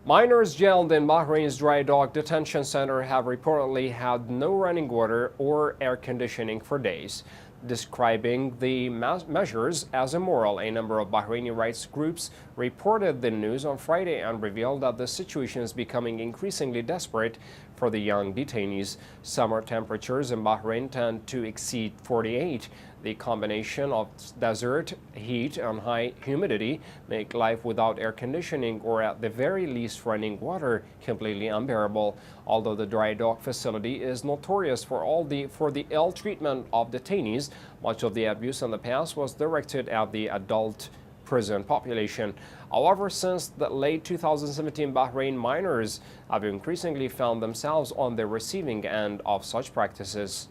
Minors jailed in Bahrain's dry dock detention center have reportedly had no running water or air conditioning for days. Describing the measures as immoral, a number of Bahraini rights groups reported the news on Friday and revealed that the situation is becoming increasingly desperate for the young detainees. Summer temperatures in Bahrain tend to exceed 48. The combination of desert heat and high humidity make life without air conditioning or at the very least running water completely unbearable. Although the dry dock facility is notorious for the ill treatment of detainees, much of the abuse in the past was directed at the adult prison population. However, since the late 2017, Bahrain minors have increasingly found themselves on the receiving end of such practices.